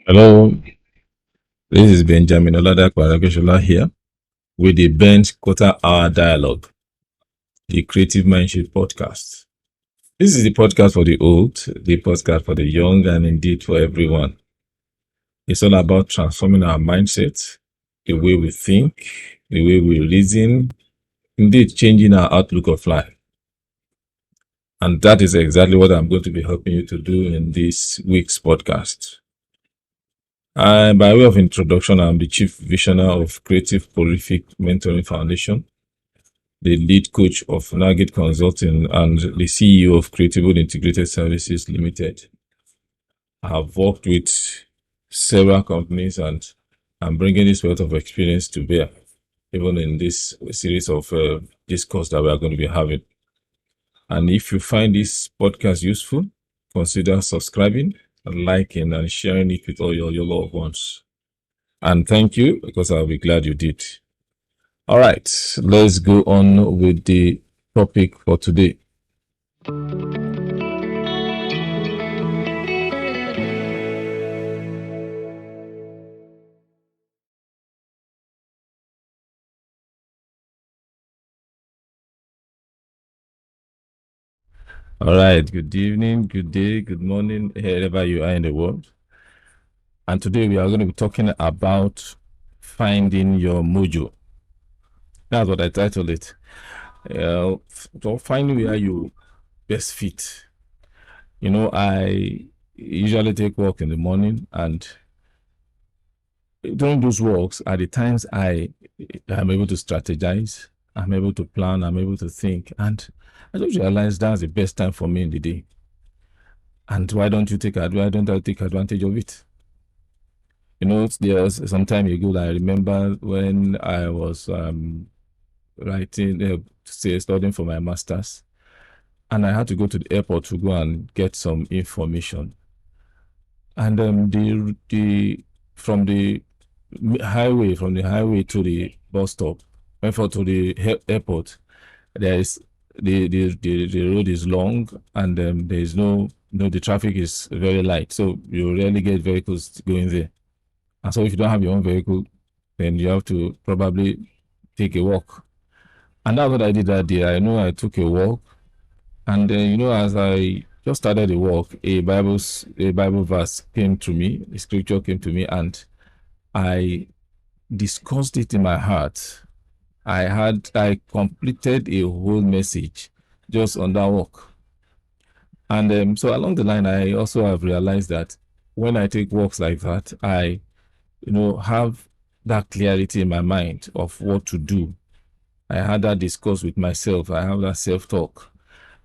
Hello, this is Benjamin Oladapo here with the Bench Quarter Hour Dialogue, the Creative Mindset Podcast. This is the podcast for the old, the podcast for the young, and indeed for everyone. It's all about transforming our mindset, the way we think, the way we reason, indeed changing our outlook of life. And that is exactly what I'm going to be helping you to do in this week's podcast. By way of introduction, I'm the Chief Visionary of Creative Prolific Mentoring Foundation, the lead coach of Nugget Consulting, and the CEO of Creative Integrated Services Limited. I have worked with several companies and I'm bringing this wealth of experience to bear, even in this series of discourse that we are going to be having. And if you find this podcast useful, consider subscribing, liking, and sharing it with all your loved ones. And thank you, because I'll be glad you did. All right, let's go on with the topic for today. All right, good evening, good day, good morning, wherever you are in the world. And today we are going to be talking about finding your mojo. That's what I titled it. So finding where you best fit. I usually take walk in the morning, and during those walks are the times I am able to strategize, I'm able to plan, I'm able to think, and I just realized that's the best time for me in the day. And why don't I take advantage of it? There's some time ago that I remember when I was studying for my master's, and I had to go to the airport to go and get some information. And the from the highway to the bus stop, to the airport, there is the road is long, and there is the traffic is very light, so you rarely get vehicles going there. And so if you don't have your own vehicle, then you have to probably take a walk. And that's what I did that day. I know I took a walk, and then as I just started the walk, a Bible verse came to me, the scripture came to me, and I discussed it in my heart. I completed a whole message just on that walk. And so along the line, I also have realized that when I take walks like that, I have that clarity in my mind of what to do. I had that discourse with myself. I have that self-talk.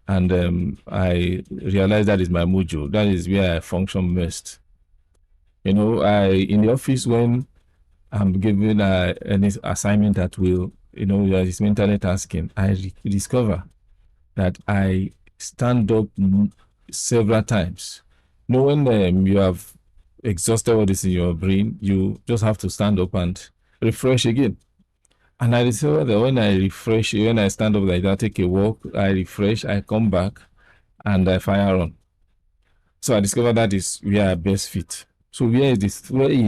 And I realized that is my mojo. That is where I function best. In the office, when I'm given an assignment that that is mentally tasking, I discover that I stand up several times. When you have exhausted what is in your brain, you just have to stand up and refresh again. And I discovered that when I stand up like that, take a walk, I refresh, I come back, and I fire on. So I discovered that is where I best fit. So where is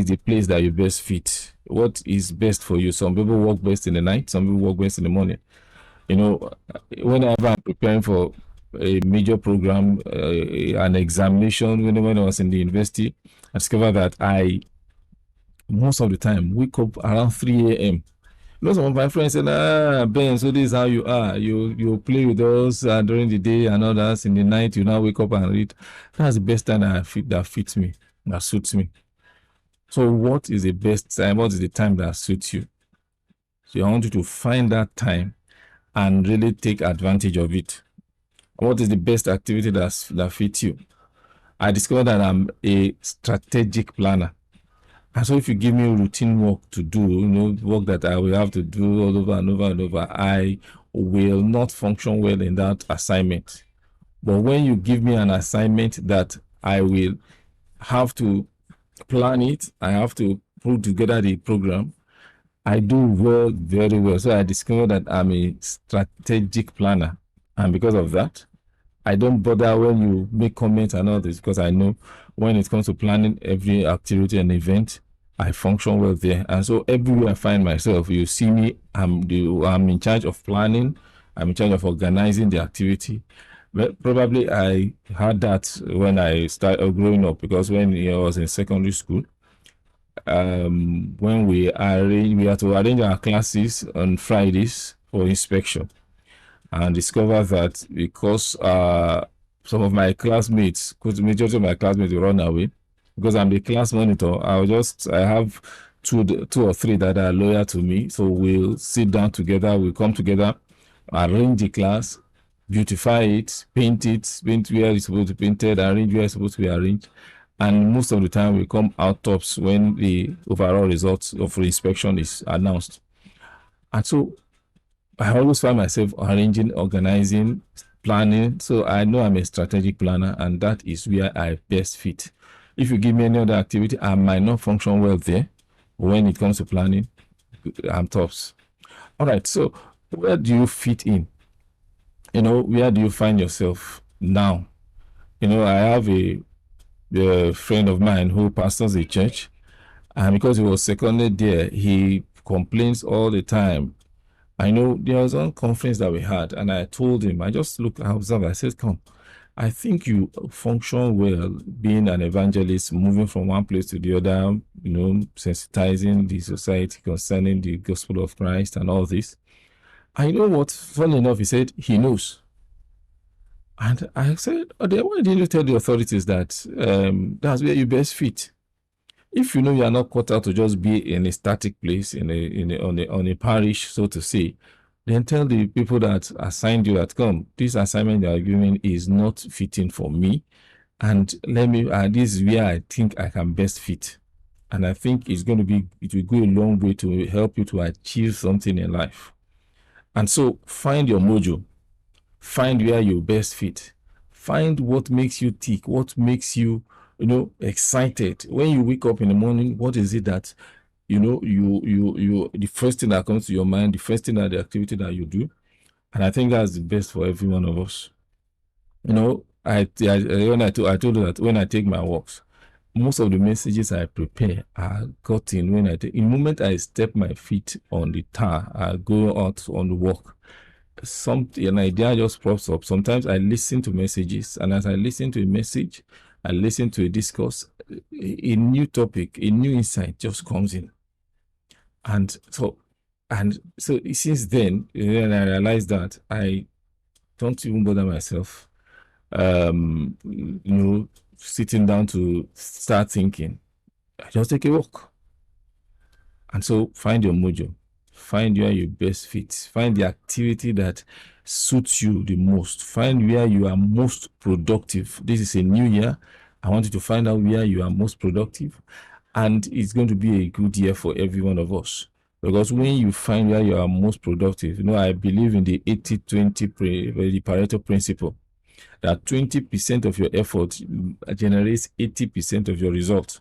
the place that you best fit? What is best for you? Some people work best in the night, some people work best in the morning. Whenever I'm preparing for a major program, an examination, when I was in the university, I discovered that I most of the time wake up around 3 a.m. Some of my friends said, Ben, so this is how you are. You play with us during the day and others in the night. You now wake up and read. That's the best time that fits me, that suits me. So what is the best time? What is the time that suits you? So I want you to find that time and really take advantage of it. What is the best activity that fits you? I discovered that I'm a strategic planner. And so if you give me routine work to do, work that I will have to do all over and over and over, I will not function well in that assignment. But when you give me an assignment that I will have to plan it, I have to put together the program, I do well, very well. So I discovered that I'm a strategic planner. And because of that, I don't bother when you make comments and all this because I know when it comes to planning every activity and event, I function well there. And so everywhere I find myself, you see me, I'm in charge of planning, I'm in charge of organizing the activity. But probably I had that when I started growing up because when I was in secondary school, when we had to arrange our classes on Fridays for inspection and discover that because some of my classmates, because the majority of my classmates will run away, because I'm the class monitor, I have two or three that are loyal to me. So we'll sit down together, we'll come together, arrange the class, beautify it, paint where it's supposed to be painted, arrange where it's supposed to be arranged. And most of the time we come out tops when the overall results of the inspection is announced. And so I always find myself arranging, organizing, planning. So I know I'm a strategic planner, and that is where I best fit. If you give me any other activity, I might not function well there. When it comes to planning, I'm tops. All right. So where do you fit in? Where do you find yourself now? I have a friend of mine who pastors a church, and because he was seconded there, he complains all the time. I know there was one conference that we had, and I told him, I observed, I said, come, I think you function well being an evangelist, moving from one place to the other, sensitizing the society concerning the gospel of Christ and all this. I know what, funny enough, he said he knows. And I said, oh, then why didn't you tell the authorities that that's where you best fit? If you know you are not cut out to just be in a static place on a parish, so to say, then tell the people that assigned you that come, this assignment you are giving is not fitting for me, and this is where I think I can best fit, and I think it will go a long way to help you to achieve something in life. And so find your mojo, find where you best fit, find what makes you tick, what makes you excited when you wake up in the morning. What is it that the first thing that comes to your mind, the first thing that the activity that you do? And I think that's the best for every one of us. I told you that when I take my walks, most of the messages I prepare are gotten when in the moment I step my feet on the tar, I go out on the walk. An idea just pops up. Sometimes I listen to messages, and as I listen to a message, I listen to a discourse, a new topic, a new insight just comes in. And so since then I realized that I don't even bother myself, sitting down to start thinking. I just take a walk. And so find your mojo, find where you best fit, find the activity that suits you the most, find where you are most productive. This is a new year. I want you to find out where you are most productive, and it's going to be a good year for every one of us. Because when you find where you are most productive, I believe in the 80-20, the Pareto principle, that 20% of your effort generates 80% of your result.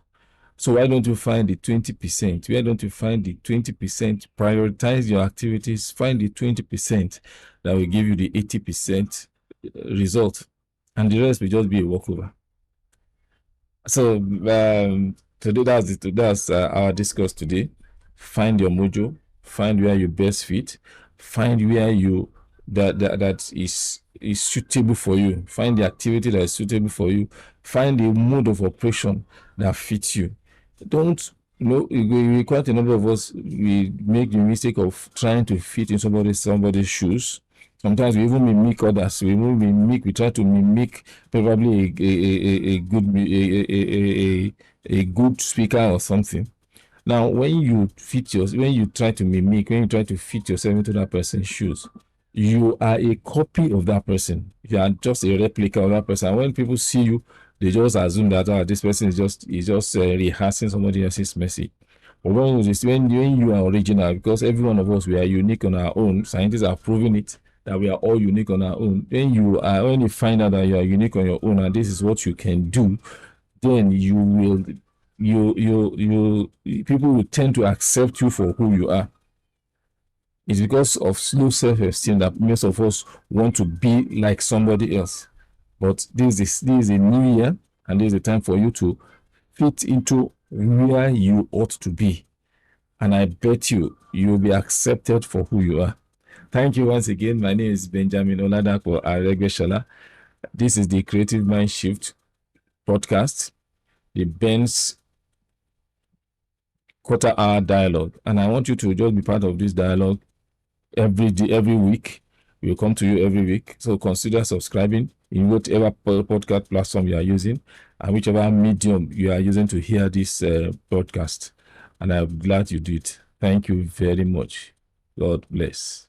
So why don't you find the 20%? Why don't you find the 20%? Prioritize your activities, find the 20% that will give you the 80% result, and the rest will just be a walkover. So today that's our discuss today. Find your mojo, find where you best fit, find where you that is suitable for you, find the activity that is suitable for you, find the mode of operation that fits you. Don't quite a number of us, we make the mistake of trying to fit in somebody's shoes. Sometimes we even mimic others. We try to mimic probably a good speaker or something. Now, when you try to fit yourself into that person's shoes, you are a copy of that person. You are just a replica of that person. And when people see you, they just assume that this person is just rehearsing somebody else's message. But when you are original, because every one of us, we are unique on our own. Scientists are proving it, that we are all unique on our own. When you find out that you are unique on your own and this is what you can do, then you will people will tend to accept you for who you are. It's because of low self-esteem that most of us want to be like somebody else. But this is a new year, and this is a time for you to fit into where you ought to be. And I bet you'll be accepted for who you are. Thank you once again. My name is Benjamin Oladapo Aregbesola. This is the Creative Mind Shift podcast, the Ben's quarter-hour dialogue. And I want you to just be part of this dialogue every week. We'll come to you every week. So consider subscribing in whatever podcast platform you are using and whichever medium you are using to hear this podcast. And I'm glad you did. Thank you very much. God bless.